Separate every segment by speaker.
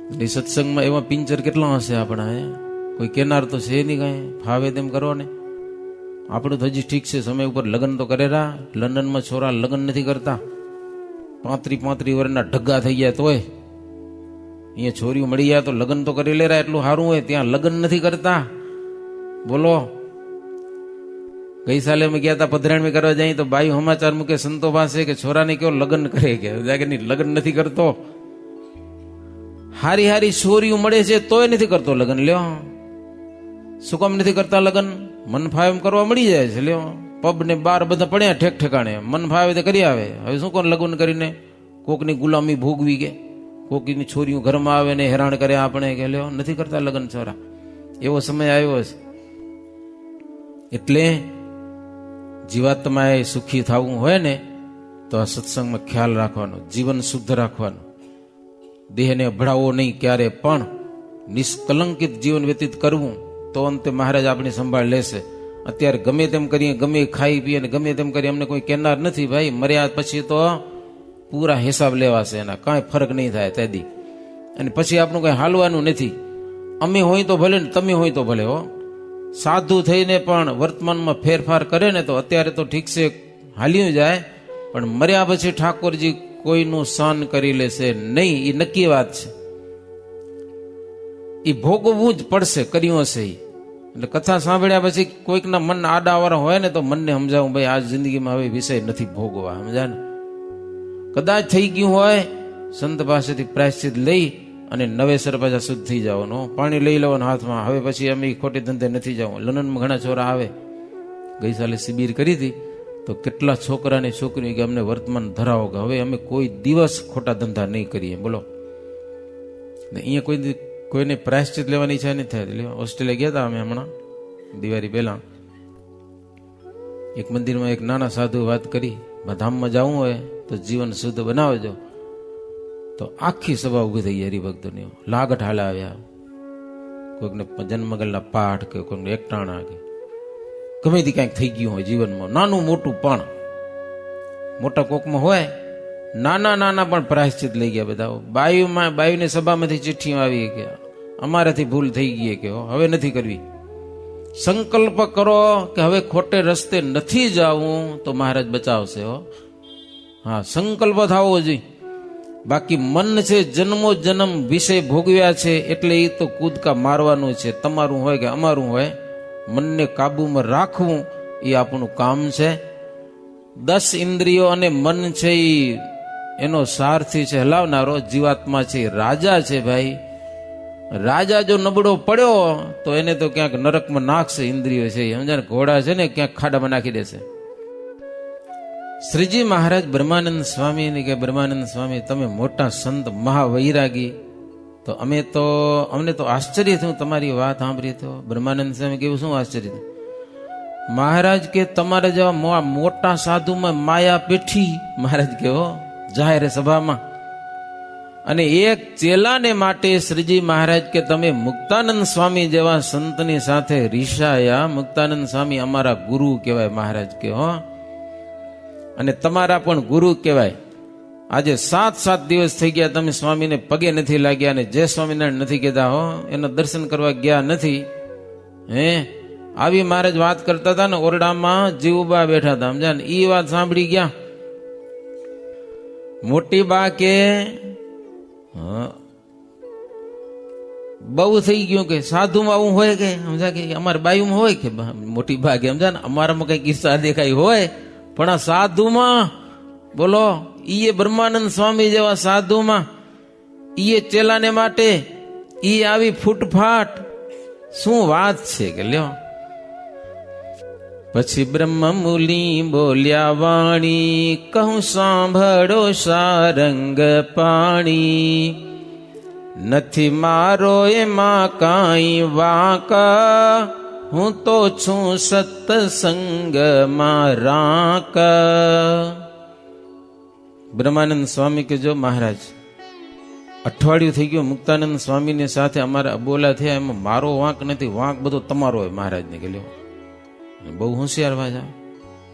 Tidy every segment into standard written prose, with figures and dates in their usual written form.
Speaker 1: એ સત્સંગમાં એવા પિંચર કેટલા હશે આપણા, કોઈ કેનાર તો છે નહીં, કાંઈ ફાવે તેમ કરો ને. આપણું તો હજી ઠીક છે, સમય ઉપર લગ્ન તો કરેલા. લંડનમાં છોરા લગ્ન નથી કરતા, 35 વર્ષના ઢગ્ગા થઈ ગયા તોય. અહીંયા છોરીઓ મળી જાય તો લગ્ન તો કરી લેરા, એટલું સારું હોય. ત્યાં લગ્ન નથી કરતા. બોલો, ગઈ સાલે અમે ગયા હતા પધરાણી કરવા જાય તો બાઈ સમાચાર મૂકે સંતો પાસે કે છોરાને કેવો લગ્ન કરે, કે લગ્ન નથી કરતો. હારી હારી છોરીઓ મળે છે તોય નથી કરતો લગ્ન. લ્યો, શું કામ નથી કરતા લગ્ન? મન ફાવે એમ કરવા મળી જાય છે. લ્યો, પબ ને બાર બધા પડ્યા ઠેક ઠેકાણે, મન ફાવે તો કરી આવે. હવે શું કોણ લગ્ન કરીને કોકની ગુલામી ભોગવી, કે કોકની છોરીઓ ઘરમાં આવે ને હેરાન કરે આપણે, કે લ્યો નથી કરતા લગ્ન છોરા. એવો સમય આવ્યો છે. એટલે જીવાત્માએ સુખી થવું હોય ને તો આ સત્સંગમાં ખ્યાલ રાખવાનો, જીવન શુદ્ધ રાખવાનું, દેહને અભડાવવો નહીં ક્યારે પણ, નિષ્કલંકિત જીવન વ્યતીત કરવું, તો અંતે મહારાજ આપણી સંભાળ લેશે. અત્યારે ગમે તેમ કરીએ, ગમે ખાઈ પીએ ને ગમે તેમ કરીએ, અમને કોઈ કહેનાર નથી. ભાઈ મર્યા પછી તો પૂરા હિસાબ લેવાશે, એના કાંઈ ફરક નહીં થાય તેદી. અને પછી આપણું કંઈ હાલવાનું નથી. અમે હોય તો ભલે ને તમે હોય તો ભલે. હો, સાધુ થઈને પણ વર્તમાનમાં ફેરફાર કરે ને તો અત્યારે તો ઠીક છે, હાલ્યું જાય, પણ મર્યા પછી ઠાકોરજી કોઈનું સહન કરી લેશે નહીં, એ નક્કી વાત છે. એ ભોગવવું જ પડશે, કર્યું હશે. એટલે કથા સાંભળ્યા પછી કોઈકના મન આડાવાળા હોય ને તો મનને સમજાવું, ભાઈ આ જિંદગીમાં હવે વિષય નથી ભોગવા. સમજા ને? કદાચ થઈ ગયું હોય, સંત પાસેથી પ્રાયશ્ચિત લઈ અને નવેસર પાછા શુદ્ધ થઈ જવાનું. પાણી લઈ લેવાનું હાથમાં. હવે પછી અમે ખોટી ધંધે નથી જવું. લંડનમાં ઘણા છોરા આવે. ગઈ સાલે શિબિર કરી હતી તો કેટલા છોકરાની છોકરીઓ કે અમને વર્તમાન ધરાવો, કે હવે અમે કોઈ દિવસ ખોટા ધંધા નહીં કરીએ. બોલો, ને અહીંયા કોઈને પ્રાયશ્ચિત લેવાની ઈચ્છા નથી થાય. ઓસ્ટ્રેલિયા ગયા હતા અમે હમણાં દિવાળી પહેલા. એક મંદિરમાં એક નાના સાધુ વાત કરી, ધામમાં જવું હોય તો જીવન શુદ્ધ બનાવજો. તો આખી સભા ઉભી થઈ ગઈ હરિભક્તોની. લાગટ હાલે આવ્યા. કોઈકને જન્મગલના પાઠ, કે કોઈને એકટાણા, કે ગમે તે કાંઈક થઈ ગયું હોય જીવનમાં, નાનું મોટું. પણ મોટા કોકમાં હોય, નાના પણ પ્રાયશ્ચિત લઈ ગયા બધા. બાયુની સભામાંથી ચિઠ્ઠીઓ આવી કે અમારાથી ભૂલ થઈ ગઈ, કે હવે નથી કરવી. સંકલ્પ કરો કે હવે ખોટે રસ્તે નથી જવું તો મહારાજ બચાવશે. હો, હા, સંકલ્પ થવો જોઈએ. બાકી મન છે જન્મો જન્મ વિષય ભોગવ્યા છે એટલે એ તો કૂદકા મારવાનું છે. તમારું હોય કે અમારું હોય, મનને કાબુમાં રાખવું એ આપણું કામ છે. 10 ઇન્દ્રિયો અને મન છે એનો સારથી છે, હલાવનારો. જીવાત્મા છે રાજા છે. ભાઈ રાજા જો નબળો પડ્યો તો એને તો ક્યાંક નરકમાં નાખશે. ઇન્દ્રિયો છે સમજા ને, ઘોડા છે ને ક્યાંક ખાડામાં નાખી દેશે. શ્રીજી મહારાજ બ્રહ્માનંદ સ્વામી કે બ્રહ્માનંદ સ્વામી તમે મોટા સંત મહાવૈરાગી. તો અમને તો આશ્ચર્ય થયું તમારી વાત સાંભળી. તો બ્રહ્માનંદ સ્વામી કેવું શું આશ્ચર્ય થયું? મહારાજ કે તમારે જેવા મોટા સાધુમાં માયા પેઠી, મહારાજ કે હો જાહેર સભામાં. અને એક ચેલાને માટે શ્રીજી મહારાજ કે તમે મુક્તાનંદ સ્વામી જેવા સંતની સાથે રીસાયા. મુક્તાનંદ સ્વામી અમારા ગુરુ કહેવાય મહારાજ કે. હો, અને તમારા પણ ગુરુ કહેવાય. આજે 7 દિવસ થઈ ગયા તમે સ્વામીને પગે નથી લાગ્યા, અને જય સ્વામિનારાયણ નથી કહેતા. હો, એના દર્શન કરવા ગયા નથી. આવી મહારાજ વાત કરતા હતા ને, ઓરડામાં જીવબા બેઠા હતા. સમજા ને? એ વાત સાંભળી ગયા. મોટી બા કે બહુ થઈ ગયું, કે સાધુમાં આવું હોય, કે સમજા કે અમારા બાયુમાં હોય, કે મોટી બા કે સમજા ને અમારામાં કઈ કિસ્સા દેખાય હોય, પણ આ સાધુમાં બોલો, ઈએ બ્રહ્માનંદ સ્વામી જેવા સાધુમાં, ઈએ ચેલાને માટે ઈ આવી ફૂટફાટ શું વાત છે, કે લ્યો. પછી બ્રહ્મમૂલી બોલ્યા વાણી, કહું સાંભળો સારંગ પાણી. નથી મારો એમાં કાંઈ વાંક, હું તો છું સત્સંગમાં રાંક. બ્રહ્માનંદ સ્વામી કે જો મહારાજ અઠવાડિયું થઈ ગયું મુક્તાનંદ સ્વામીની સાથે અમારે અબોલા થયા, એમાં મારો વાંક નથી, વાંક બધો તમારો હોય મહારાજને. કે લ્યો બહુ હોશિયાર વાજા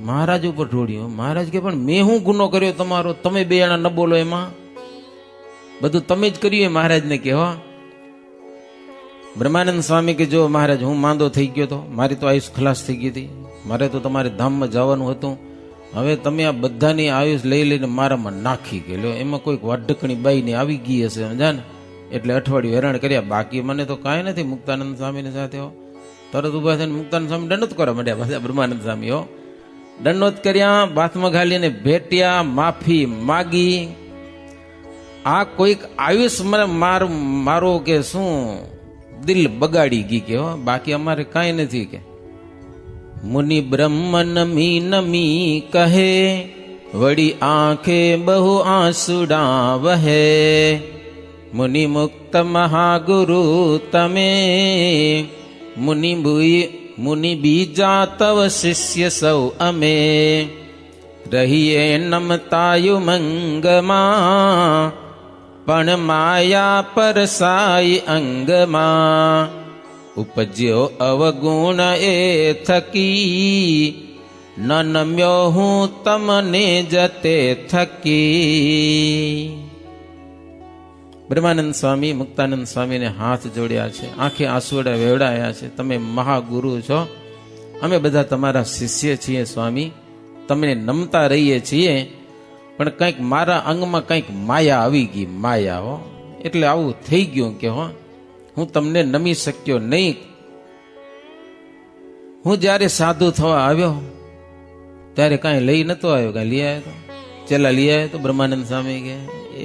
Speaker 1: મહારાજ ઉપર ઢોળ્યો. મહારાજ કે પણ મેં હું ગુનો કર્યો તમારો, તમે બે જણા ન બોલો એમાં? બધું તમે જ કર્યું એ મહારાજને કે હો. બ્રહ્માનંદ સ્વામી કે જો મહારાજ હું માંદો થઈ ગયો તો, મારી તો આયુષ ખલાસ થઈ ગઈ હતી, મારે તો તમારે ધામમાં જવાનું હતું, હવે તમે આ બધાની આયુષ લઈ લઈને મારામાં નાખી ગયેલો, એમાં કોઈક વાઢકણી બાઈને આવી ગઈ હશે સમજા ને, એટલે અઠવાડિયું હેરાન કર્યા, બાકી મને તો કાંઈ નથી. મુક્તાનંદ સ્વામીની સાથે હો તરત ઉભા થઈને મુક્તાનંદ સ્વામી દંડોત કરવા માંડ્યા. પાછા બ્રહ્માનંદ સ્વામી હો દંડોત કર્યા, બાથમાં ઘાલીને ભેટ્યા, માફી માગી. આ કોઈક આયુષ મારો કે શું દિલ બગાડી ગઈ કે હો, બાકી અમારે કાંઈ નથી કે. મુનિ બ્રહ્મ નમી નમી કહે, વડી આંખે બહુ આંસુડા વહે, મુનિ મુક્ત મહાગુરુ તમે, મુનિ બીજા તવ શિષ્ય સૌ અમે, રહીએ નમતાયુ મંગમાં, પણ માયા પરસાઈ અંગમાં, ઉપજ્યો અવગુણ એ થકી, ન નમ્યો હું તમને જતે થકી. બ્રહ્માનંદ સ્વામી મુક્તાનંદ સ્વામીને હાથ જોડ્યા છે, આંખે આંસુડા વેવડાયા છે. તમે મહાગુરુ છો, અમે બધા તમારા શિષ્ય છીએ સ્વામી, તમને નમતા રહીએ છીએ, પણ કંઈક મારા અંગમાં કંઈક માયા આવી ગઈ, માયા હો, એટલે આવું થઈ ગયું કે હો હું તમને નમી શક્યો નહીં. હું જ્યારે સાધુ થવા આવ્યો ત્યારે કાંઈ લઈ નતો આવ્યો, કાંઈ લઈ આવ્યો તો ચેલા લઈ આવ્યો તો બ્રહ્માનંદ સ્વામી કે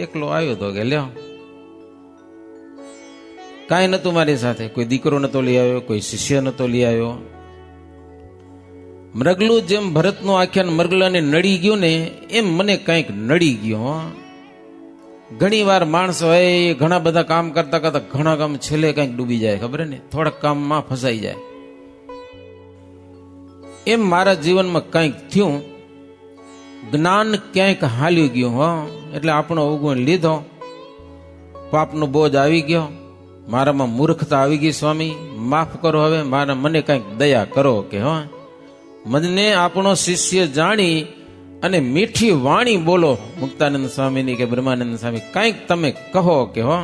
Speaker 1: એકલો આવ્યો તો કે લ્યો, કાંઈ નતું મારી સાથે, કોઈ દીકરો નતો લઈ આવ્યો, કોઈ શિષ્ય નતો લઈ આવ્યો. મરગલું જેમ ભરતનું આખ્યાન મરગલાને નડી ગયું ને એમ મને કંઈક નડી ગયું. ઘણી વાર માણસો હોય ઘણા બધા કામ કરતા કરતા ઘણા કામ છેલ્લે કંઈક ડૂબી જાય, ખબર ને, થોડાક કામમાં ફસાઈ જાય. એમ મારા જીવનમાં કંઈક થયું, જ્ઞાન ક્યાંક હાલ્યું ગયું હો, એટલે આપણો અવગુણ લીધો, પાપનો બોજ આવી ગયો, મારામાં મૂર્ખતા આવી ગઈ. સ્વામી માફ કરો, હવે મને કંઈક દયા કરો કે હો. મને આપણો શિષ્ય જાણી અને મીઠી વાણી બોલો મુક્તાનંદ સ્વામીની કે બ્રહ્માનંદ સ્વામી, કંઈક તમે કહો કે હો.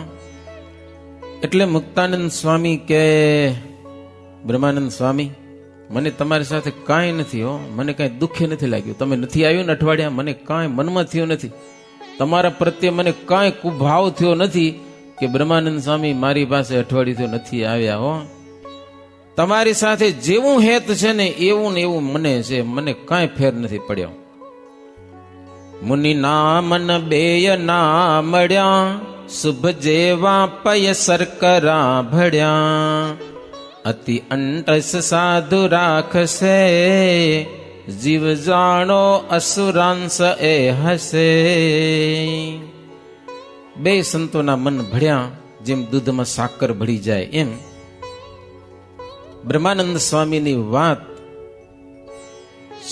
Speaker 1: એટલે મુક્તાનંદ સ્વામી કે બ્રહ્માનંદ સ્વામી મને તમારી સાથે કાંઈ નથી હો, મને કાંઈ દુઃખે નથી લાગ્યું, તમે નથી આવ્યું ને અઠવાડિયા, મને કાંઈ મનમાં થયું નથી, તમારા પ્રત્યે મને કાંઈ કુભાવ થયો નથી કે બ્રહ્માનંદ સ્વામી મારી પાસે અઠવાડિયું નથી આવ્યા હો. તમારી સાથે જેવું હેત છે ને એવું મને છે, મને કાંઈ ફેર નથી પડ્યો. મુનિ નામન બેય ના મળ્યા, શુભ જેવા પય સરકરા ભળ્યા, અતિ અંટસ સાધુ રાખશે, જીવ જાણો અસુરાંશ એ હસે. બે સંતોના મન ભળ્યા, જેમ દૂધમાં સાકર ભળી જાય એમ. બ્રહ્માનંદ સ્વામીની વાત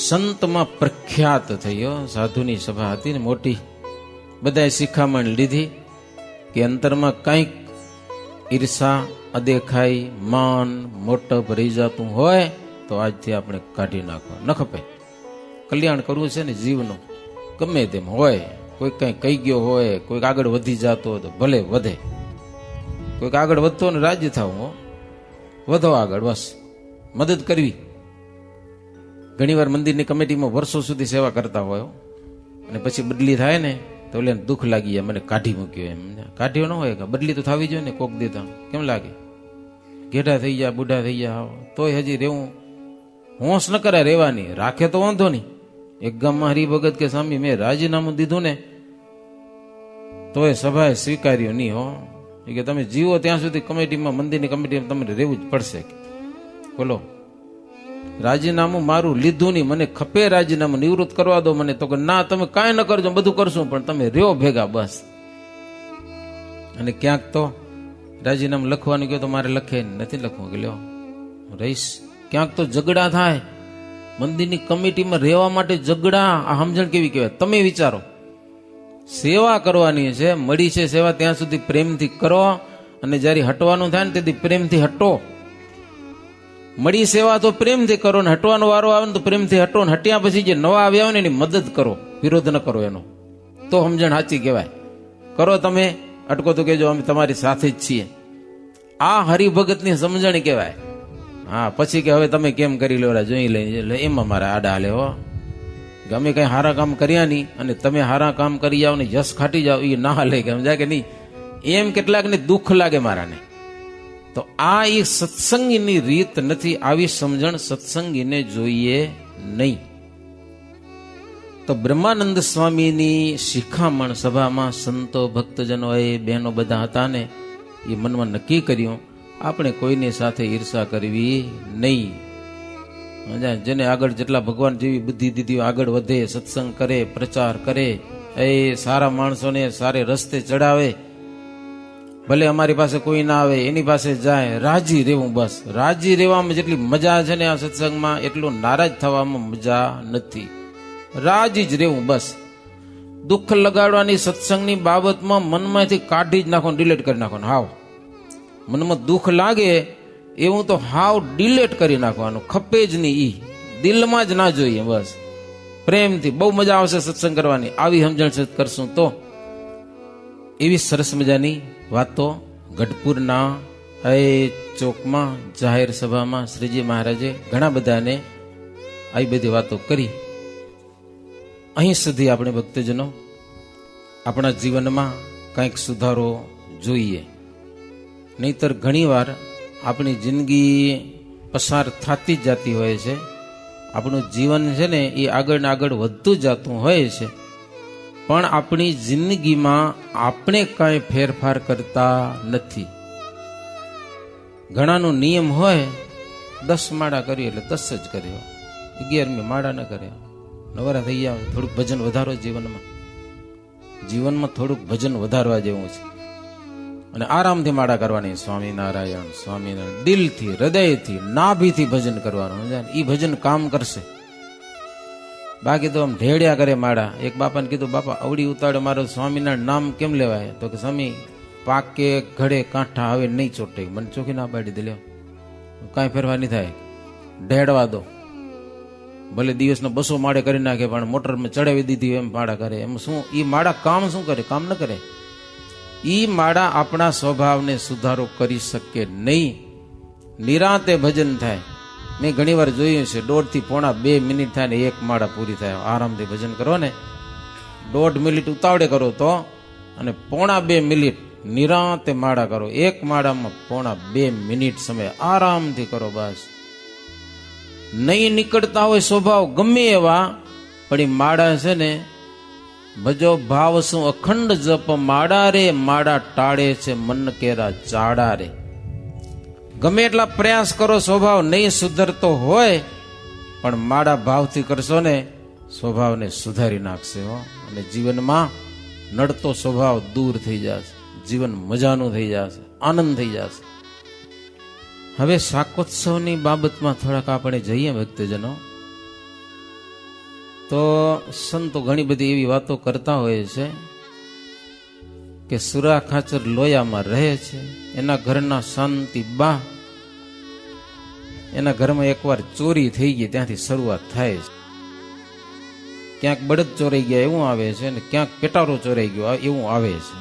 Speaker 1: સંતમાં પ્રખ્યાત થયો. સાધુની સભા હતી ને મોટી, બધાએ શિખામણ લીધી કે અંતરમાં કંઈક ઈર્ષા, અદેખાઈ, માન, મોટપ રહી જતું હોય તો આજથી આપણે કાઢી નાખો, ન ખપે. કલ્યાણ કરવું છે ને જીવનું, ગમે તેમ હોય, કોઈ કંઈ કહી ગયો હોય, કોઈક આગળ વધી જતો હોય તો ભલે વધે, કોઈક આગળ વધતો ને રાજી થવું, વધો આગળ, બસ મદદ કરવી. ઘણી વાર મંદિરની કમિટીમાં વર્ષો સુધી સેવા કરતા હોય અને પછી બદલી થાય ને તો એટલે દુઃખ લાગી જાય, મને કાઢી મૂક્યો એમ. કાઢ્યો ન હોય, બદલી તો થવી જોઈએ ને, કોક દેતા કેમ લાગે, ઘેટા થઈ ગયા, બુઢા થઈ ગયા, તોય હજી રહેવું, હોંશ ન કરે રહેવાની, રાખે તો વાંધો નહીં. એક ગામમાં હરિભગત કે સ્વામી મેં રાજીનામું દીધું ને તોય સભાએ સ્વીકાર્યું નહીં હો, કે તમે જીવો ત્યાં સુધી કમિટીમાં, મંદિરની કમિટીમાં તમને રહેવું જ પડશે. બોલો, રાજીનામું મારું લીધું નહીં, મને ખપે રાજીનામું, નિવૃત્ત કરવા દો મને. તો કે ના, તમે કાંઈ ન કરજો, બધું કરશું, પણ તમે રહ્યો ભેગા બસ. અને ક્યાંક તો રાજીનામું લખવાનું કહ્યું તો મારે લખે નથી લખવું, કે લ્યો રહીશ. ક્યાંક તો ઝઘડા થાય મંદિરની કમિટીમાં રહેવા માટે, ઝઘડા. આ સમજણ કેવી કહેવાય, તમે વિચારો. સેવા કરવાની છે, મળી છે સેવા, ત્યાં સુધી પ્રેમથી કરો, અને જ્યારે હટવાનું થાય ને તેથી પ્રેમથી હટો. મળી સેવા તો પ્રેમથી કરો ને હટવાનો વારો આવે ને તો પ્રેમથી હટો, ને હટ્યા પછી જે નવા આવ્યા હોય ને એની મદદ કરો, વિરોધ ન કરો એનો, તો સમજણ સાચી કહેવાય. કરો તમે અટકો તો કહેજો, અમે તમારી સાથે જ છીએ. આ હરિભગતની સમજણ કહેવાય. હા, પછી કે હવે તમે કેમ કરી લો, જોઈ લઈ, એટલે એમાં મારે આડા હાલે હો. કે અમે કઈ સારા કામ કર્યા નહીં અને તમે સારા કામ કરી જાઓ ને યશ ખાટી જાઓ, એ ના હાલે. કે સમજાય કે નહીં? એમ કેટલાકને દુઃખ લાગે મારાને. તો આ એ સત્સંગીની રીત નથી. આવી સમજણ સત્સંગીને જોઈએ નહીં. તો બ્રહ્માનંદ સ્વામીની શિખામણ સભામાં સંતો ભક્તજનોએ બહેનો બધા હતા ને, એ મનમાં નક્કી કર્યું આપણે કોઈની સાથે ઈર્ષા કરવી નહીં. જેને આગળ જેટલા ભગવાન જેવી બુદ્ધિ દીધી આગળ વધે, સત્સંગ કરે, પ્રચાર કરે, એ સારા માણસોને સારે રસ્તે ચડાવે, ભલે અમારી પાસે કોઈ ના આવે એની પાસે જાય, રાજી રહેવું. બસ રાજી રહેવામાં જેટલી મજા છે ને આ સત્સંગમાં, એટલું નારાજ થવામાં મજા નથી. રાજી જ રહેવું બસ. દુઃખ લગાડવાની સત્સંગની બાબતમાં મનમાંથી કાઢી જ નાખો, ડિલેટ કરી નાખો. હાવ મનમાં દુઃખ લાગે એવું તો હાવ ડિલેટ કરી નાખવાનું, ખપે જ નહીં. ઈ દિલમાં જ ના જોઈએ. બસ પ્રેમથી બહુ મજા આવશે સત્સંગ કરવાની, આવી સમજણ કરશું તો. એવી સરસ મજાની વાતો ગઢપુરના એ ચોકમાં જાહેર સભામાં શ્રીજી મહારાજે ઘણા બધાને આવી બધી વાતો કરી. અહીં સુધી આપણે ભક્તજનો આપણા જીવનમાં કંઈક સુધારો જોઈએ, નહીતર ઘણીવાર આપણી જિંદગી પસાર થતી જ જતી હોય છે. આપણું જીવન છે ને એ આગળ ને આગળ વધતું જતું હોય છે, પણ આપણી જિંદગીમાં આપણે કાંઈ ફેરફાર કરતા નથી. ઘણાનો નિયમ હોય 10 માળા કર્યું એટલે 10 જ કર્યો, 11મી માળા ન કર્યા. નવરા થઈ ગયા, થોડુંક ભજન વધારો જીવનમાં થોડુંક ભજન વધારવા જેવું છે. અને આરામથી માળા કરવાની, સ્વામિનારાયણ સ્વામિનારાયણ, દિલથી, હૃદયથી, નાભીથી ભજન કરવાનું. એ ભજન કામ કરશે. બાકી તો આમ ઢેડિયા કરે માળા. એક બાપાને કીધું, બાપા અવડી ઉતાડે મારો સ્વામિનારાયણ નામ કેમ લેવાય? તો કે સ્વામી પાકે ઘડે કાંઠા હવે નહીં ચોટે. મને ચોખ્ખી ના પાડી દે, લ્યો કાંઈ ફેરફાર નહીં થાય, ઢેડવા દો. ભલે દિવસના 200 માળે કરી નાખે, પણ મોટરમાં ચડાવી દીધી એમ માળા કરે. એમ શું? એ માળા કામ શું કરે? કામ ન કરે. ઈ માળા આપણા સ્વભાવને સુધારો કરી શકે નહીં. નિરાંતે ભજન થાય. મેં ઘણી વાર જોયું છે, 1.5 થી પોણા 2 મિનિટ થાય ને એક માળા પૂરી થાય. આરામથી ભજન કરો ને, 1.5 મિનિટ ઉતાવળે કરો તો, અને પોણા 2 મિનિટ નિરાંતે માળા કરો. એક માળામાં પોણા 2 મિનિટ સમય આરામથી કરો. બસ નહીં નીકળતા હોય સ્વભાવ ગમે એવા, પણ એ માળા છે ને, ભજો ભાવ શું અખંડ જપ માળા રે, માળા ટાળે છે મન કેરા ચાડા રે. ગમે એટલા પ્રયાસ કરો, સ્વભાવ નહીં સુધરતો હોય, પણ માળા ભાવથી કરશો ને, સ્વભાવને સુધારી નાખશે હો. અને જીવનમાં નડતો સ્વભાવ દૂર થઈ જશે, જીવન મજાનું થઈ જશે, આનંદ થઈ જશે. હવે શાકોત્સવની બાબતમાં થોડાક આપણે જઈએ ભક્તજનો. તો સંતો ઘણી બધી એવી વાતો કરતા હોય છે કે સુરા ખાચર લોયામાં રહે છે, એના ઘરના શાંતિ બા, એના ઘરમાં એકવાર ચોરી થઈ ગઈ ત્યાંથી શરૂઆત થાય છે. ક્યાંક બળદ ચોરાઈ ગયા એવું આવે છે, અને ક્યાંક પેટારો ચોરાઈ ગયો એવું આવે છે.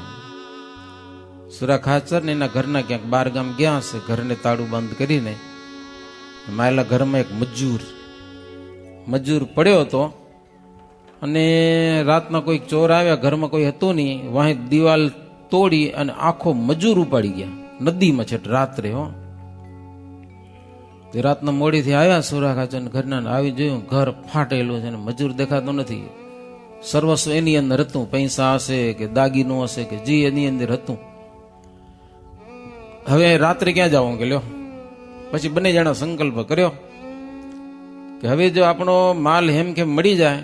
Speaker 1: સુરા ખાચર ને એના ઘરના ક્યાંક 12 ગામ ગયા હશે, ઘરને તાળું બંધ કરીને. માયેલા ઘરમાં એક મજૂર પડ્યો હતો, અને રાતના કોઈક ચોર આવ્યા, ઘરમાં કોઈ હતું નહીં, વાહી દિવાલ તોડી અને આખો મજૂર ઉપાડી ગયા નદીમાં. છે રાત્રે હો, તે રાતના મોડીથી આવ્યા સુરા ખાચર ઘરના, આવી જોયું ઘર ફાટેલું છે ને મજૂર દેખાતો નથી. સર્વસ્વ એની અંદર હતું, પૈસા હશે કે દાગીનો હશે કે જે એની અંદર હતું. હવે રાત્રે ક્યાં જવું કે લ્યો. પછી બંને જણા સંકલ્પ કર્યો કે હવે જો આપણો માલ હેમખેમ મળી જાય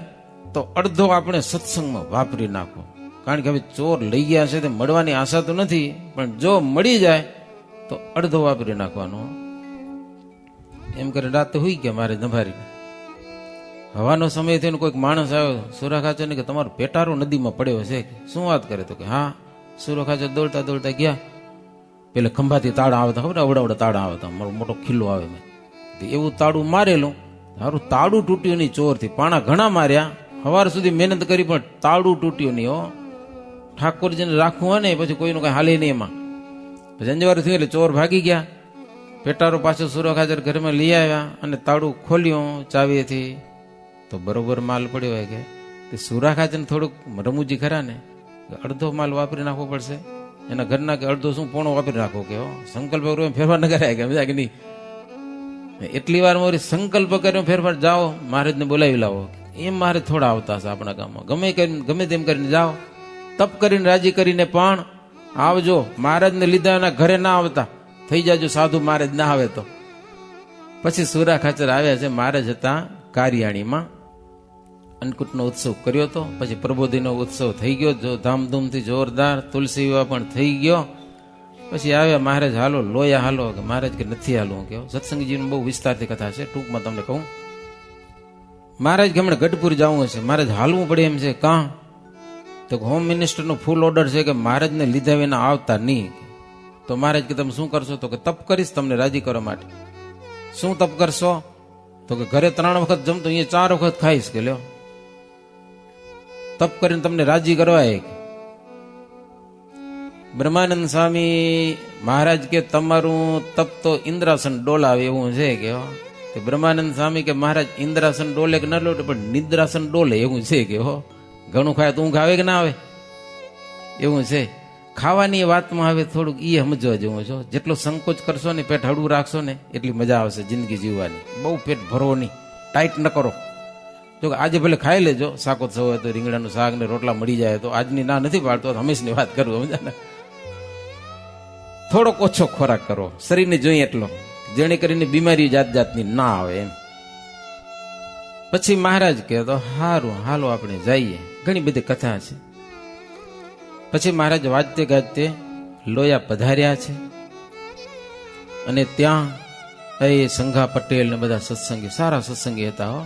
Speaker 1: તો અડધો આપણે સત્સંગમાં વાપરી નાખો. કારણ કે હવે ચોર લઈ ગયા છે તે મળવાની આશા તો નથી, પણ જો મળી જાય તો અડધો વાપરી નાખવાનો. એમ કરે રાતે હોઈ ગયા મારે નભારીને. હવાનો સમય થઈને કોઈક માણસ આવ્યો સુરા ખાચર ને કે તમારો પેટારો નદીમાં પડ્યો છે. શું વાત કરે? તો કે હા. સુરા ખાચર દોડતા દોડતા ગયા. પેલે ખંભાથી તાળા આવતા, ખબર અવડા તાળા આવતા, મારો મોટો ખિલ્લો આવે. મેં એવું તાળું મારેલું, સારું તાળું તૂટ્યું નહીં ચોરથી. પાણા ઘણા માર્યા, સવાર સુધી મહેનત કરી પણ તાળું તૂટ્યું નહીં હો. ઠાકોરજીને રાખવું હોય ને પછી કોઈનું કઈ હાલે નહીં એમાં. પછી અંજવારું થયું એટલે ચોર ભાગી ગયા. પેટારો પાછો સુરખ હાજર ઘરમાં લઈ આવ્યા અને તાળું ખોલ્યું ચાવીથી તો બરોબર માલ પડ્યો હોય કે તે સુરા ખાચર થોડુંક રમૂજી ખરા ને, અડધો માલ વાપરી નાખવો પડશે એના ઘરના, કે અડધો શું પોણો વાપરી નાખવો, કે સંકલ્પ કર્યો ફેરફાર ન કરાય કે મજા કે નહીં. એટલી વાર મારી સંકલ્પ કર્યો ફેરફાર, જાઓ મહારાજને બોલાવી લાવો. એમ મારે થોડા આવતા છે આપણા ગામમાં, ગમે તેમ કરીને જાઓ, તપ કરીને રાજી કરીને પણ આવજો. મહારાજને લીધા એના ઘરે ના આવતા, થઈ જાજો સાધુ મહારાજ ના આવે તો. પછી સુરા ખાચર આવ્યા છે. મહારાજ હતા કારિયાણીમાં, અન્નકૂટનો ઉત્સવ કર્યો હતો. પછી પ્રબોધિનો ઉત્સવ થઈ ગયો જો ધામધૂમથી જોરદાર, તુલસી વિવાહ પણ થઈ ગયો. પછી આવ્યા મહારાજ, હાલો લોયા હાલો, કે મહારાજ કે નથી હાલવું. કે સત્સંગજીનું બહુ વિસ્તારથી કથા છે, ટૂંકમાં તમને કહું. મહારાજ કે હમણાં ગઢપુર જવું હશે. મહારાજ હાલવું પડે એમ છે. કાં? તો હોમ મિનિસ્ટરનો ફૂલ ઓર્ડર છે કે મહારાજને લીધા વિના આવતા નહીં. તો મહારાજ કે તમે શું કરશો? તો કે તપ કરીશ તમને રાજી કરવા માટે. શું તપ કરશો? તો કે ઘરે 3 વખત જમતો, અહીંયા 4 વખત ખાઈશ. કે લ્યો, તપ કરીને તમને રાજી કરવા. બ્રહ્માનંદ સ્વામી મહારાજ કે તમારું તપ તો ઇન્દ્રાસન ડોલાવે એવું છે. કે બ્રહ્માનંદ સ્વામી કે મહારાજ ઇન્દ્રાસન ડોલે કે ન ડોલે, પણ નિદ્રાસન ડોલે એવું છે. કે ઘણું ખાય તો ઊંઘ આવે કે ના આવે એવું છે. ખાવાની વાતમાં હવે થોડુંક એ સમજવા જેવું છે. જેટલો સંકોચ કરશો ને, પેટ હળવું રાખશો ને, એટલી મજા આવશે જિંદગી જીવવાની. બહુ પેટ ભરવો નહીં, ટાઈટ ન કરો. જો આજે ભલે ખાઈ લેજો, શાકોત્સવ હોય તો રીંગણાનું શાક ને રોટલા મળી જાય તો. આજની ના નથી પાડતો, હંમેશની વાત કરું, સમજા ને. થોડોક ઓછો ખોરાક કરો, શરીરને જોઈએ એટલો, જેને કરીને બીમારી જાત જાતની ના આવે એમ. પછી મહારાજ કહે તો હારું હાલો આપણે જઈએ. ઘણી બધી કથા છે. પછી મહારાજ વાજતે ગાજતે લોયા પધાર્યા છે. અને ત્યાં એ સંઘા પટેલ ને બધા સત્સંગી, સારા સત્સંગી હતા હો.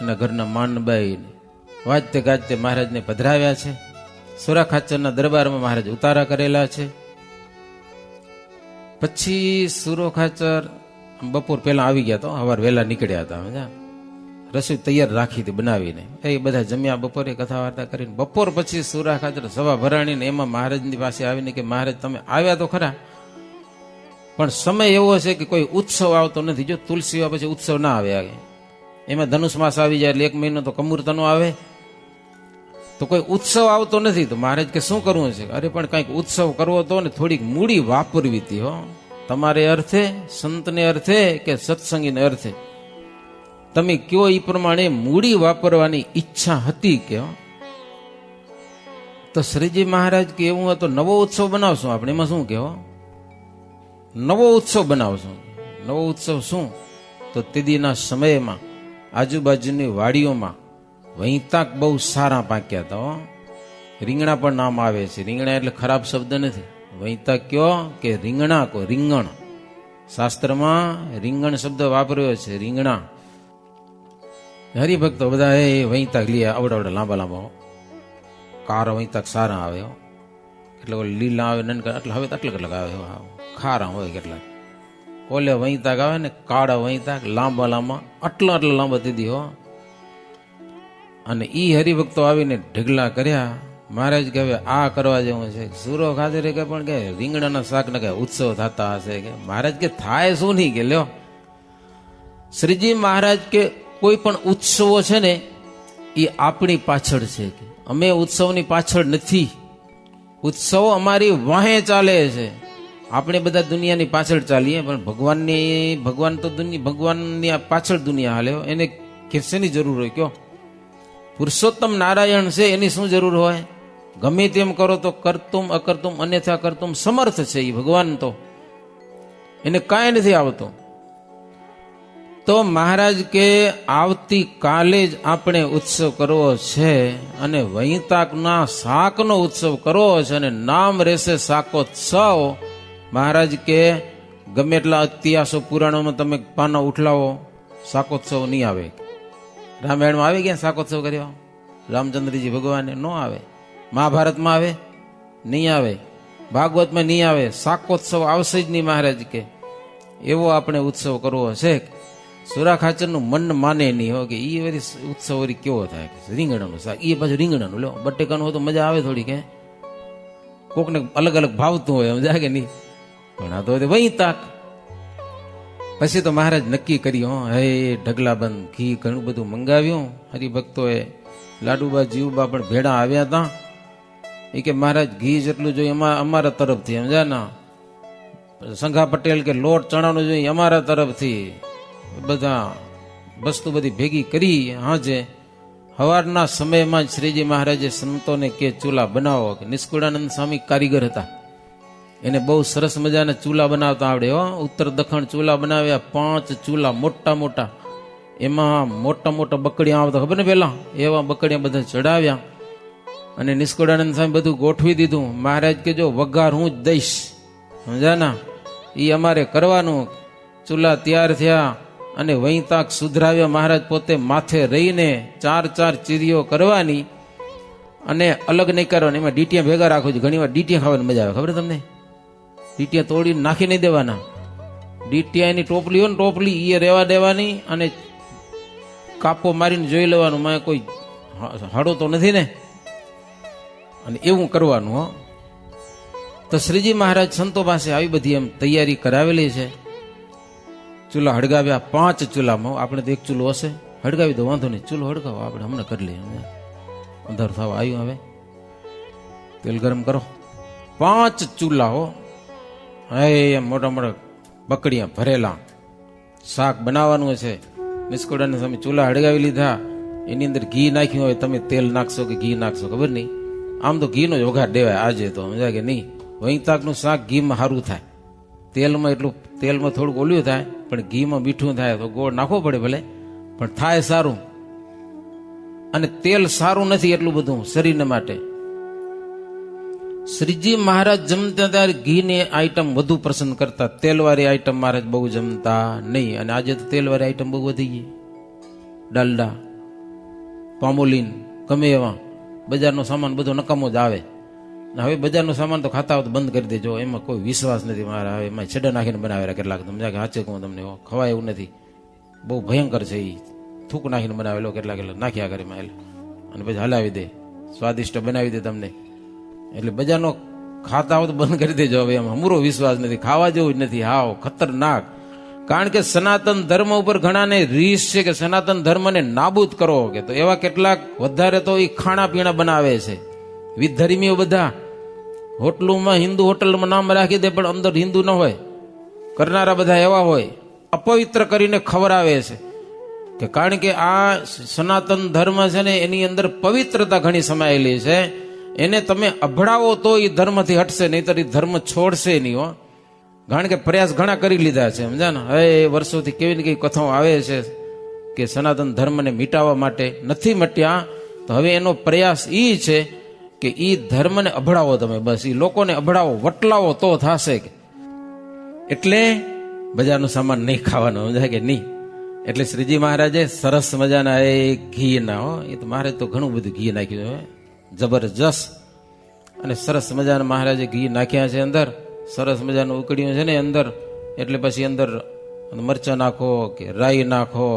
Speaker 1: એના ઘરના માંડબાઈ વાજતે ગાજતે મહારાજને પધરાવ્યા છે. સુરા ખાચરના દરબારમાં મહારાજ ઉતારા કરેલા છે. પછી સુરો ખાચર બપોર પહેલા આવી ગયા તો, સવાર વહેલા નીકળ્યા હતા. રસોઈ તૈયાર રાખી હતી બનાવીને. એ બધા જમ્યા બપોરે, કથા વાર્તા કરીને. બપોર પછી સુરા ખાચર સભા ભરાણીને એમાં મહારાજની પાસે આવીને કે મહારાજ તમે આવ્યા તો ખરા, પણ સમય એવો છે કે કોઈ ઉત્સવ આવતો નથી. જો તુલસી પછી ઉત્સવ ના આવે, એમાં ધનુષ માસ આવી જાય એટલે 1 મહિનો તો કમૂરતનો આવે, તો કોઈ ઉત્સવ આવતો નથી. તો મહારાજ કે શું કરવું છે? અરે પણ કંઈક ઉત્સવ કરવો તો ને થોડીક મૂડી વાપરવી હતી હો, તમારે અર્થે, સંતને અર્થે કે સત્સંગીને અર્થે. તમે કયો એ પ્રમાણે મૂડી વાપરવાની ઈચ્છા હતી. કે તો શ્રીજી મહારાજ કે એવું હોય તો નવો ઉત્સવ બનાવશું આપણે. એમાં શું કહેવો? નવો ઉત્સવ બનાવશું. નવો ઉત્સવ શું? તો તેદીના સમયમાં આજુબાજુની વાડીઓમાં વૈતાક બહુ સારા પાક્યા હતા. રીંગણા પણ નામ આવે છે. રીંગણા એટલે ખરાબ શબ્દ નથી. વૈતાક કયો કે રીંગણા કો, રીંગણ. શાસ્ત્રમાં રીંગણ શબ્દ વાપર્યો છે, રીંગણા. હરિભક્તો બધા એ વૈતાક લઈએ, આવડા લાંબા લાંબા કારા વૈતાક સારા આવે. એટલે લીલા આવે નનકા, એટલે હવે આટલા કેટલાક આવે, ખારા હોય કેટલાક. ઓલે વૈતાક આવે ને કાળા વૈતાક, લાંબા લાંબા, આટલા લાંબા દીધી હો. અને ઈ હરિભક્તો આવીને ઢગલા કર્યા. મહારાજ કે હવે આ કરવા જેવું છે. સુરો ખાચરે કે પણ કે રીંગણાના શાક ને કે ઉત્સવ થતા હશે. કે મહારાજ કે થાય શું નહીં. કે લ્યો, શ્રીજી મહારાજ કે કોઈ પણ ઉત્સવો છે ને એ આપણી પાછળ છે. કે અમે ઉત્સવની પાછળ નથી. ઉત્સવ અમારી વાહે ચાલે છે. આપણે બધા દુનિયાની પાછળ ચાલીએ, પણ ભગવાન તો ભગવાનની પાછળ દુનિયા હાલે. એને શેની જરૂર હોય? કયો પુરુષોત્તમ નારાયણ છે, એની શું જરૂર હોય? ગમે તેમ કરો તો કરતુમ અકર્તુમ અન્યથા કરતુમ સમર્થ છે એ ભગવાન. તો એને કાંઈ નથી આવતું. તો મહારાજ કે આવતી કાલે જ આપણે ઉત્સવ કરવો છે, અને વૈતાકના શાકનો ઉત્સવ કરવો છે, અને નામ રહેશે શાકોત્સવ. મહારાજ કે ગમે એટલા ઇતિહાસો પુરાણોમાં તમે પાના ઉઠલાવો, શાકોત્સવ નહીં આવે. રામાયણમાં આવી ગયા શાકોત્સવ કર્યો, રામચંદ્રજી ભગવાને ન આવે. મહાભારતમાં આવે નહીં આવે, ભાગવતમાં નહીં આવે. શાકોત્સવ આવશે જ નહીં. મહારાજ કે એવો આપણે ઉત્સવ કરવો છે. સુરા ખાચરનું મન માને નહીં હો કે એ વળી ઉત્સવ વળી કેવો થાય, રીંગણાનું શાક, એ પાછું રીંગણાનું લો, બટેકાનું હોય તો મજા આવે થોડી, કે કોકને અલગ અલગ ભાવતું હોય સમજાય કે નહીં, પણ આ તો વહી તાક. પછી તો મહારાજ નક્કી કર્યું, હે ઢગલાબંધ ઘી ઘણું બધું મંગાવ્યું. હરિભક્તોએ લાડુબા જીવબા પણ ભેડા આવ્યા હતા. એ કે મહારાજ ઘી જેટલું જોઈએ અમારા તરફથી, સમજા ના. સંઘા પટેલ કે લોટ ચણાનું જોઈએ અમારા તરફથી. બધા વસ્તુ બધી ભેગી કરી. હાજે સવારના સમયમાં જ શ્રીજી મહારાજે સંતોને કે ચૂલા બનાવો. કે નિષ્કુળાનંદ સ્વામી કારીગર હતા, એને બહુ સરસ મજાના ચૂલા બનાવતા આવડે હો. ઉત્તર દક્ષિણ ચૂલા બનાવ્યા, 5 ચૂલા મોટા મોટા. એમાં મોટા મોટા બકડિયા આવતા ખબર ને પેલા, એવા બકડિયા બધા ચડાવ્યા. અને નિષ્કુળાનંદ સ્વામી બધું ગોઠવી દીધું. મહારાજ કે જો વઘાર હું જ દઈશ, સમજાના, એ અમારે કરવાનું. ચૂલા તૈયાર થયા અને વહીં તાક સુધરાવ્યા. મહારાજ પોતે માથે રહીને 4 ચીરીઓ કરવાની અને અલગ નહીં કરવાની. એમાં ડીટીયા ભેગા રાખવું છે. ઘણી વાર ડીટીયા ખાવાની મજા આવે, ખબર તમને? ડીટીયા તોડીને નાખી નહીં દેવાના. ડીટીયાની ટોપલી હોય ને, ટોપલી એ રહેવા દેવાની અને કાપો મારીને જોઈ લેવાનું માં કોઈ હાડો તો નથી ને, અને એવું કરવાનું હો. તો શ્રીજી મહારાજ સંતો પાસે આવી બધી એમ તૈયારી કરાવેલી છે. ચૂલા હળગાવ્યા 5 ચૂલામાં. આપણે તો એક ચૂલો હશે, હળગાવી દો, વાંધો નહીં, ચૂલો હળગાવો, આપણે હમણાં કરી લઈએ. અંધારું થવા આવ્યું, હવે તેલ ગરમ કરો. 5 ચૂલા હો, એમ મોટા મોટા બકડિયા ભરેલા. શાક બનાવવાનું છે. નિષ્કુળાનંદ સ્વામી ચૂલા હળગાવી લીધા. એની અંદર ઘી નાખ્યું હોય, તમે તેલ નાખશો કે ઘી નાખશો ખબર નહીં. આમ તો ઘીનો જ વઘાર દેવાય આજે તો, સમજાય કે નહીં. વહીંતાકનું શાક ઘીમાં સારું થાય. તેલમાં એટલું, તેલમાં થોડુંક ઓલું થાય, પણ ઘીમાં મીઠું થાય તો ગોળ નાખવો પડે ભલે, પણ થાય સારું. અને તેલ સારું નથી એટલું બધું શરીરને માટે. શ્રીજી મહારાજ જમતા ત્યારે ઘીની આઈટમ વધુ પસંદ કરતા. તેલવાળી આઈટમ મહારાજ બહુ જમતા નહીં. અને આજે તો તેલવાળી આઈટમ બહુ વધી ગઈ. ડાલડા, પામોલીન, ગમે એવા બજારનો સામાન બધો નકામો જ આવે. હવે બજારનો સામાન તો ખાતા હોય તો બંધ કરી દેજો, એમાં કોઈ વિશ્વાસ નથી મારા. હવે એમાં છેડા નાખીને બનાવેલા કેટલાક, તમે સાચે કહું તમને, ખવાય એવું નથી. બહુ ભયંકર છે એ. થૂક નાખીને બનાવેલો કેટલાક નાખ્યા કરે એમાં, અને પછી હલાવી દે, સ્વાદિષ્ટ બનાવી દે તમને. એટલે બજારનો ખાતા હોય તો બંધ કરી દેજો. હવે એમાં અમૂરો વિશ્વાસ નથી, ખાવા જેવું જ નથી, હાવ ખતરનાક. કારણ કે સનાતન ધર્મ ઉપર ઘણાને રીસ છે કે સનાતન ધર્મને નાબૂદ કરો. કે તો એવા કેટલાક વધારે તો એ ખાણા પીણા બનાવે છે. વિધર્મીઓ બધા હોટલોમાં, હિન્દુ હોટલમાં નામ રાખી દે, પણ અંદર હિન્દુ ન હોય. કરનારા બધા એવા હોય, અપવિત્ર કરીને ખવડાવે છે. કે કારણ કે આ સનાતન ધર્મ છે ને, એની અંદર પવિત્રતા ઘણી સમાયેલી છે. એને તમે અભડાવો તો એ ધર્મથી હટશે, નહીતર એ ધર્મ છોડશે નહીં હો. કારણ કે પ્રયાસ ઘણા કરી લીધા છે, સમજા ને. હવે વર્ષોથી કેવી ને કેવી કથાઓ આવે છે કે સનાતન ધર્મને મિટાવવા માટે નથી મટ્યા. તો હવે એનો પ્રયાસ એ છે કે એ ધર્મને અભડાવો તમે, બસ એ લોકોને અભડાવો, વટલાવો તો થશે. એટલે બજારનું સામાન નહીં ખાવાનું, સમજાય કે નહીં. એટલે શ્રીજી મહારાજે સરસ મજાના એ ઘી ના હો, એ તો મહારાજ તો ઘણું બધું ઘી નાખ્યું હોય, જબરજસ્ત. અને સરસ મજાના મહારાજે ઘી નાખ્યા છે અંદર. સરસ મજાનું ઉકળ્યું છે ને અંદર. એટલે પછી અંદર મરચા નાખો કે રાઈ નાખો.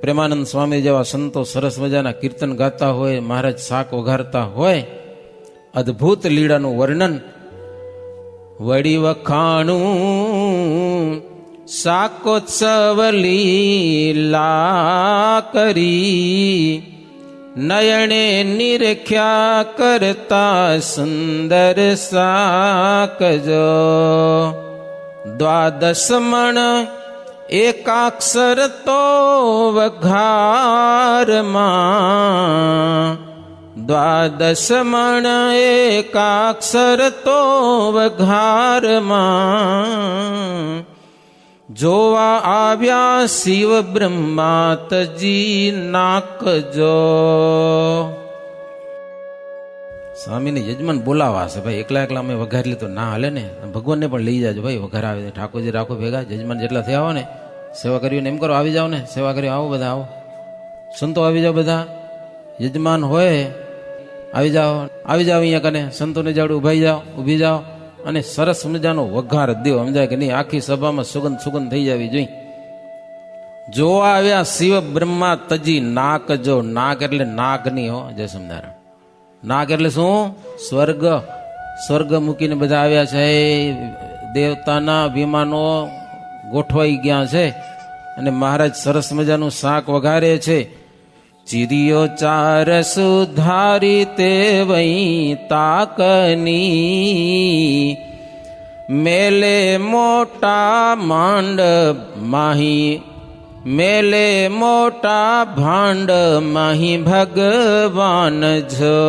Speaker 1: પ્રેમાનંદ સ્વામી જેવા સંતો સરસ મજાના કીર્તન ગાતા હોય, મહારાજ શાક વઘારતા હોય. અદ્ભુત લીલાનું વર્ણન વળી વખાણું. શાકોત્સવ લીલા કરી નયણે નિરખ્યા કરતા સુંદર શાકજો. 12 મણ એકાક્ષર તો વઘારમાં. 12 મણ એકાક્ષર તો વઘારમાં. જોવા આવ્યા શિવ બ્રહ્માતજી નાકજો. સ્વામીને યજમાન બોલાવા છે ભાઈ. એકલા એકલા અમે વઘારી તો ના હાલે ને, ભગવાનને પણ લઈ જાજો ભાઈ. વઘાર આવે ઠાકોરજી રાખો ભેગા. યજમાન જેટલા થયા હો ને, સેવા કરીને એમ કરો, આવી જાઓ ને, સેવા કરી આવો બધા, આવો સંતો આવી જાઓ બધા. યજમાન હોય આવી જાઓ, આવી જાઓ અહીંયા કને સંતોને જાડું ઊભી જાઓ અને સરસ મજાનો વઘાર દેવો, સમજાય કે નહીં. આખી સભામાં સુગંધ થઈ જવી જોઈએ. જોવા આવ્યા શિવ બ્રહ્મા તજી નાક જો. નાક એટલે નાગ ની હો જય સ્વામિનારાયણ. નાગ એટલે શું? સ્વર્ગ. સ્વર્ગ મૂકીને બધા આવ્યા છે. દેવતાના વિમાનો ગોઠવાઈ ગયા છે અને મહારાજ સરસ મજાનું શાક વઘારે છે. ચીરિયો ચાર સુધારી તે વઈ તાકની, મેલે મોટા માંડ માહી, મેલે મોટા ભાંડ માહી ભગવાન જો.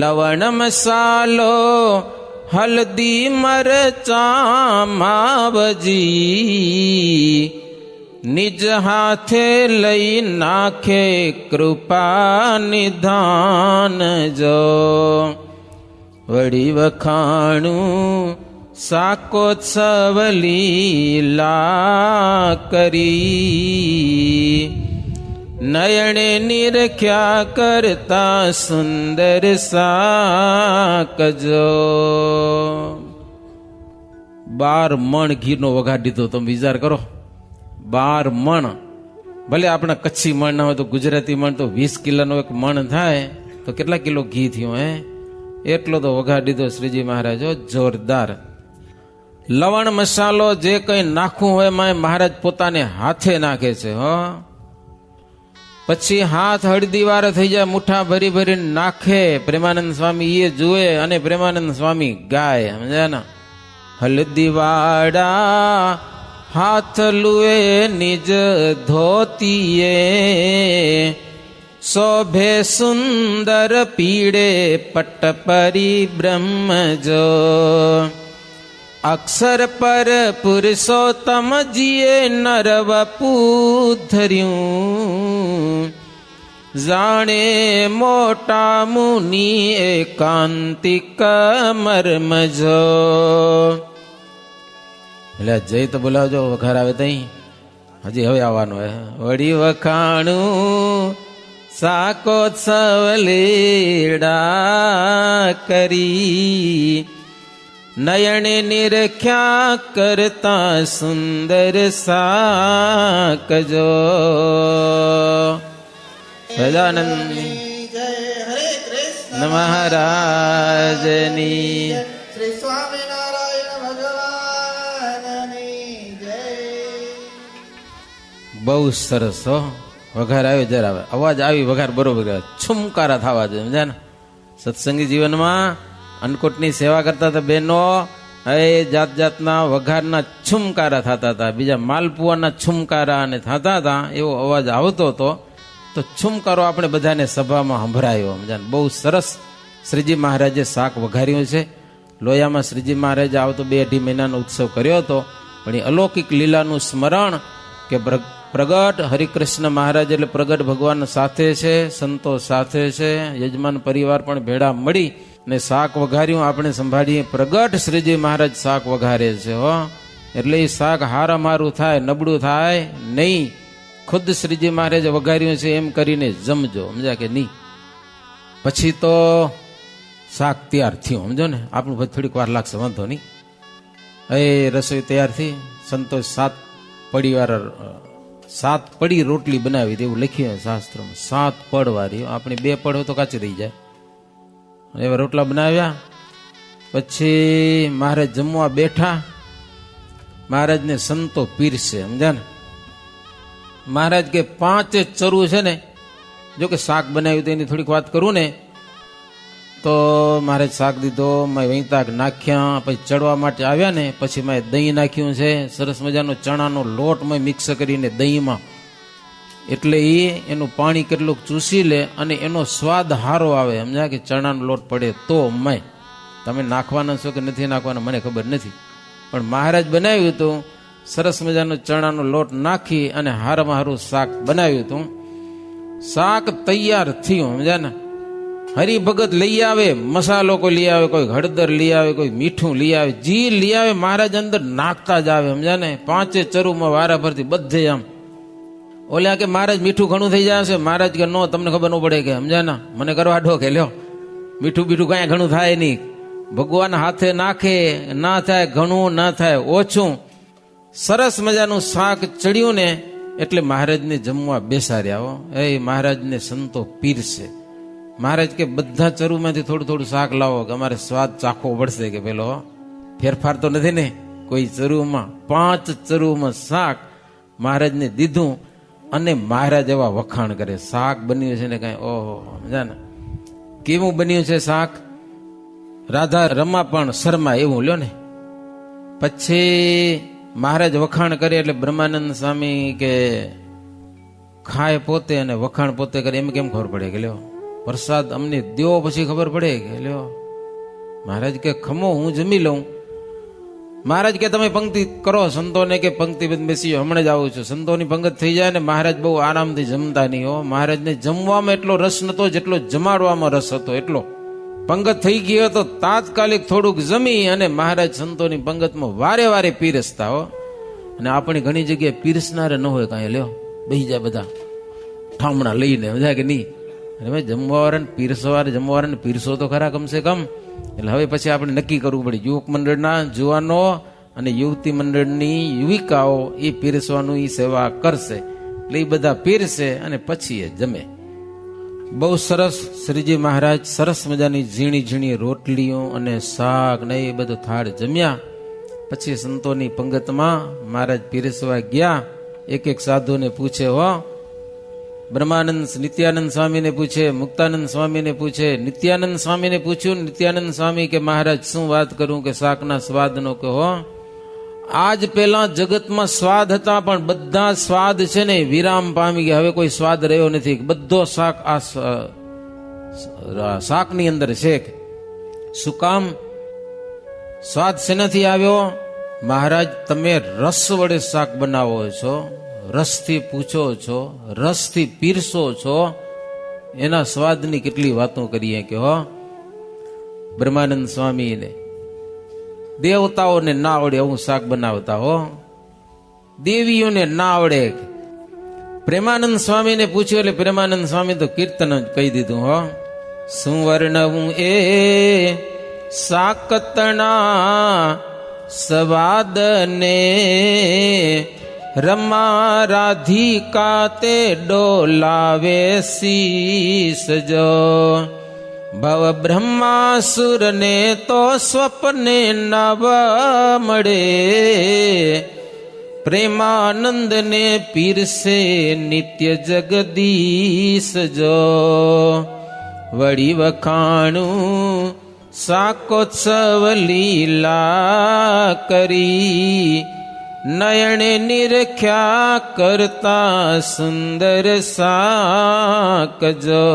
Speaker 1: લવણ મસાલો હલ્દી મરચા માવજી, નિજ હાથે લઈ નાખે કૃપા નિધાન જો. વળી વખાણું શાકોત્સવ લીલા કરી, નયણે નિરખ્યા કરતા સુંદર શાક જો. 12 મણ ઘીનો વઘાર દીધો. તમે વિચાર કરો, 12 મણ. ભલે આપણા કચ્છી મણ ના હોય તો ગુજરાતી મણ તો 20 કિલોનો એક મણ થાય તો કેટલા કિલો ઘી થયું હે? એટલો તો વઘાર દીધો શ્રીજી મહારાજો. જોરદાર. લવણ મસાલો જે કઈ નાખવું હોય એમાં મહારાજ પોતાને હાથે નાખે છે હો. પછી હાથ હળદી વાર થઈ જાય, મુઠ્ઠા ભરી ભરીને નાખે. પ્રેમાનંદ સ્વામી એ જુએ અને પ્રેમાનંદ સ્વામી ગાય. સમજ્યા ને? હળદી વાડા હાથ લુએ નિજ ધોતીએ, શોભે સુંદર પીડે પટ પરી બ્રહ્મ જો. અક્ષર પર પુરુષોત્તમ જીએ નરવપુ ધર્યું, જાણે મોટા મુનિ એકાંતિક મર્મ જો. એટલે જય તો બોલાવજો, વઘાર આવે તઈ. હજી હવે આવવાનું હે. વળી વખાણું શાકોત્સવ લીડા કરી, નયણે નિરખ્યા કરતા સુંદર શાક જો. સદાનંદ મહારાજની
Speaker 2: શ્રી સ્વામિનારાયણ ભગવાનની જય.
Speaker 1: બહુ સરસ હો. વઘાર આવ્યો જરા આવે અવાજ આવી વઘાર બરોબર છુમકારા થવા જોઈએ. સમજ્યા ને? સત્સંગી જીવનમાં અન્નકૂટની સેવા કરતા હતા બહેનો, એ જાત જાતના વઘારના છુમકારા થતા હતા, બીજા માલપુઆના છુમકારા અને થતા હતા. એવો અવાજ આવતો હતો તો છુમકારો આપણે બધાને સભામાં સંભળાયો. સમજ્યા? બહુ સરસ શ્રીજી મહારાજે શાક વઘાર્યું છે. લોયામાં શ્રીજી મહારાજે આવતો 2-2.5 મહિનાનો ઉત્સવ કર્યો હતો. પણ એ અલૌકિક લીલાનું સ્મરણ કે પ્રગટ હરિકૃષ્ણ મહારાજ એટલે પ્રગટ ભગવાન સાથે છે, સંતો સાથે છે, યજમાન પરિવાર પણ ભેળા મળી ને શાક વઘાર્યું. આપણે સંભાળીએ પ્રગટ શ્રીજી મહારાજ શાક વઘારે છે હો. એટલે એ શાક હારામ હારું થાય, નબળું થાય નહીં. ખુદ શ્રીજી મહારાજે વઘાર્યું છે એમ કરીને જમજો. સમજ્યા કે નહીં? પછી તો શાક તૈયાર થયું. સમજો ને? આપણું ભાઈ થોડીક વાર લાગશે, વાંધો નહીં. એ રસોઈ તૈયાર થઈ. સંતોષ 7 પડી રોટલી બનાવી હતી એવું લખ્યું શાસ્ત્રમાં. 7 પડ વાળી. આપણે 2 પડ હોય તો કાચી રહી જાય. એવા રોટલા બનાવ્યા. પછી મહારાજ જમવા બેઠા. મહારાજને સંતો પીરસે. સમજ્યા ને? મહારાજ કે 5 ચરું છે ને, જો કે શાક બનાવ્યું તો એની થોડીક વાત કરું ને, તો મહારાજ શાક દીધો, મેં વૈતાક નાખ્યા. પછી ચડવા માટે આવ્યા ને, પછી મેં દહીં નાખ્યું છે. સરસ મજાનો ચણાનો લોટ મેં મિક્સ કરીને દહીંમાં, એટલે એનું પાણી કેટલુંક ચૂસી લે અને એનો સ્વાદ સારો આવે. સમજ્યા કે? ચણાનો લોટ પડે તો મેં, તમે નાખવાના છો કે નથી નાખવાના મને ખબર નથી, પણ મહારાજ બનાવ્યું હતું. સરસ મજાનો ચણાનો લોટ નાખી અને હારામાં હારું શાક બનાવ્યું હતું. શાક તૈયાર થયું. સમજ્યા ને? હરિભગત લઈ આવે, મસાલો કોઈ લઈ આવે, કોઈ હળદર લઈ આવે, કોઈ મીઠું લઈ આવે, જી લઈ આવે મહારાજ અંદર નાખતા જ આવે. સમજ્યા ને? 5 ચરુમાં વારા ફરતી બધે આમ. ઓલ્યા કે મહારાજ મીઠું ઘણું થઈ જશે. મહારાજ કે નો, તમને ખબર ન પડે કે. સમજ્યા ને? મને કરવા ઢો કે લ્યો, મીઠું બીઠું કઈ ઘણું થાય નહીં. ભગવાન હાથે નાખે, ના થાય ઘણું, ના થાય ઓછું. સરસ મજાનું શાક ચડ્યું ને એટલે મહારાજને જમવા બેસાડ્યા. હો એ મહારાજને સંતો પીરસે. મહારાજ કે બધા ચરૂમાંથી થોડું થોડું શાક લાવો કે અમારે સ્વાદ ચાખવો પડશે કે પેલો ફેરફાર તો નથી ને કોઈ ચરૂમાં. 5 ચરૂમાં શાક મહારાજને દીધું અને મહારાજ એવા વખાણ કરે. શાક બન્યું છે ને કઈ ઓહો જાને કેવું બન્યું છે શાક. રાધા રમા પણ શર્મા એવું લ્યો ને. પછી મહારાજ વખાણ કરે એટલે બ્રહ્માનંદ સ્વામી કે ખાય પોતે અને વખાણ પોતે કરે એમ કેમ ખબર પડે કે લ્યો પ્રસાદ અમને દ્યો પછી ખબર પડે કે લ્યો. મહારાજ કે ખમો હું જમી લઉં. મહારાજ કે તમે પંક્તિ કરો સંતોને કે પંક્તિ બેસી હમણાં જ આવું છું. સંતોની પંગત થઈ જાય ને મહારાજ બહુ આરામથી જમતા નહીં. હો મહારાજને જમવામાં એટલો રસ નતો જેટલો જમાડવામાં રસ હતો. એટલો પંગત થઈ ગયો તો તાત્કાલિક થોડુંક જમી અને મહારાજ સંતોની પંગતમાં વારે વારે પીરસતા. હો અને આપણી ઘણી જગ્યાએ પીરસનારે ન હોય કાંઈ લ્યો બેસી જાય બધા ઠામણા લઈને સમજાય કે નહીં. અને ભાઈ જમવાવાળાને જમવાવાળાને પીરસો તો ખરા કમસે કમ. એટલે હવે પછી આપણે નક્કી કરવું પડે યુવક મંડળના જુવાનો અને યુવતી મંડળની યુવિકાઓ એ પીરસવાનું એ સેવા કરશે એટલે એ બધા પીરસે અને પછી એ જમે. બહુ સરસ શ્રીજી મહારાજ સરસ મજાની ઝીણી ઝીણી રોટલીઓ અને શાક ને એ બધું થાળ જમ્યા. પછી સંતોની પંગતમાં મહારાજ પીરસવા ગયા. એક એક સાધુને પૂછે. હો બ્રહ્માનંદ નિત્યાનંદ સ્વામીને પૂછે, મુક્તાનંદ સ્વામીને પૂછે. નિત્યાનંદ સ્વામીને પૂછ્યું. નિત્યાનંદ સ્વામી કે મહારાજ શું વાત કરું કે શાકના સ્વાદનો કે હો આજ પેલા જગતમાં સ્વાદ હતા પણ બધા સ્વાદ છે ને વિરામ પામી ગયા. હવે કોઈ સ્વાદ રહ્યો નથી. બધો શાક આ શાકની અંદર છે. શું કામ સ્વાદ શેનાથી આવ્યો? મહારાજ તમે રસ વડે શાક બનાવો છો, રસથી પૂછો છો, રસથી પીરસો છો. એના સ્વાદની કેટલી વાતો કરીએ કે હો બ્રહ્માનંદ સ્વામીને દેવતાઓને ના આવડે એવું શાક બનાવતા. હો દેવીઓને ના આવડે. પ્રેમાનંદ સ્વામીને પૂછ્યું એટલે પ્રેમાનંદ સ્વામી તો કીર્તન જ કહી દીધું. હો શું વર્ણવું એ સાકતણા સ્વાદને રમા રાધિકા તે ડોલાવે શીશ જો ભવ બ્રહ્માસુર ને તો સ્વપ્ને નવ મળે પ્રેમાનંદ ને પીરસે નિત્ય જગદીશ જો વળી વખાણું શાકોત્સવ લીલા કરી નયણે નિરખ્યા કરતા સુંદર સાકજો.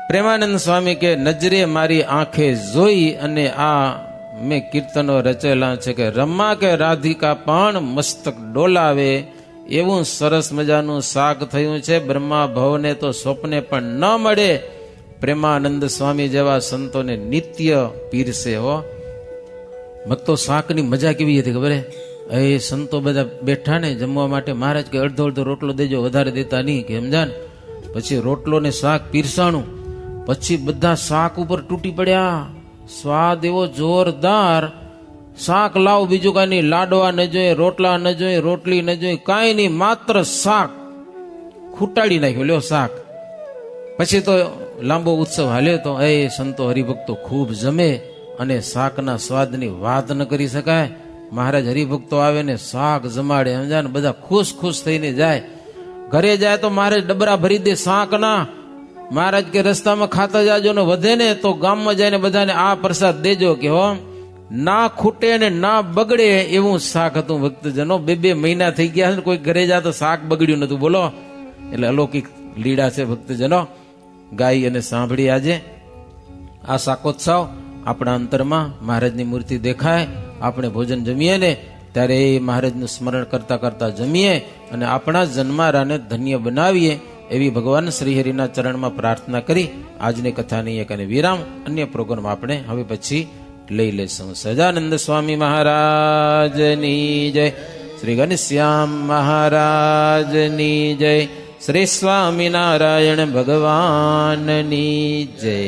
Speaker 1: પ્રેમાનંદ સ્વામી કે નજરે મારી આંખે જોઈ અને આ મેં કીર્તનો રચેલા છે કે રમા કે રાધિકા પણ મસ્તક ડોલાવે એવું સરસ મજાનું શાક થયું છે. બ્રહ્મા ભવને તો સ્વપ્ને પણ ન મળે. પ્રેમાનંદ સ્વામી જેવા સંતોને નિત્ય પીરસે. હો ભક્તો શાકની મજા કેવી હતી ખબર હે? એ સંતો બધા બેઠા ને જમવા માટે. મહારાજ કે અડધો અડધો રોટલો દેજો, વધારે દેતા નહીં કે સમજા ને. પછી રોટલો ને શાક પીરસાણું. પછી બધા શાક ઉપર તૂટી પડ્યા. સ્વાદ એવો જોરદાર. શાક લાવ બીજું કાંઈ નહીં. લાડવા ન જોઈએ, રોટલા ન જોઈએ, રોટલી ન જોઈએ, કાંઈ નહીં, માત્ર શાક ખૂટાડી નાખ્યું. લ્યો શાક. પછી તો લાંબો ઉત્સવ હાલ્યો તો એ સંતો હરિભક્તો ખૂબ જમે અને શાકના સ્વાદની વાત ન કરી શકાય. મહારાજ હરિભક્તો આવે ને શાક જમાડે સમજા ને બધા ખુશ ખુશ થઈને જાય. ઘરે જાય તો મહારાજ ડબરા ભરી દે શાકના. મહારાજ કે રસ્તામાં ખાતા જાજો ને વધે ને તો ગામમાં જઈને બધાને આ પ્રસાદ દેજો કે હો ના ખૂટે ને ના બગડે એવું શાક હતું. ભક્તજનો 2 મહિના થઈ ગયા ને કોઈ ઘરે જાય તો શાક બગડ્યું નતું. બોલો એટલે અલૌકિક લીડા છે ભક્તજનો. ગાઈ અને સાંભળી આજે આ શાકોત્સવ આપણા અંતરમાં મહારાજની મૂર્તિ દેખાય. આપણે ભોજન જમીએ ને ત્યારે એ મહારાજનું સ્મરણ કરતા કરતા જમીએ અને આપણા જન્મારાને ધન્ય બનાવીએ એવી ભગવાન શ્રીહરિના ચરણમાં પ્રાર્થના કરી આજની કથાની એક અને વિરામ. અન્ય પ્રોગ્રામ આપણે હવે પછી લઈ લેશું. સહજાનંદ સ્વામી મહારાજની જય. શ્રી ઘનશ્યામ મહારાજની જય. શ્રી સ્વામિનારાયણ ભગવાનની જય.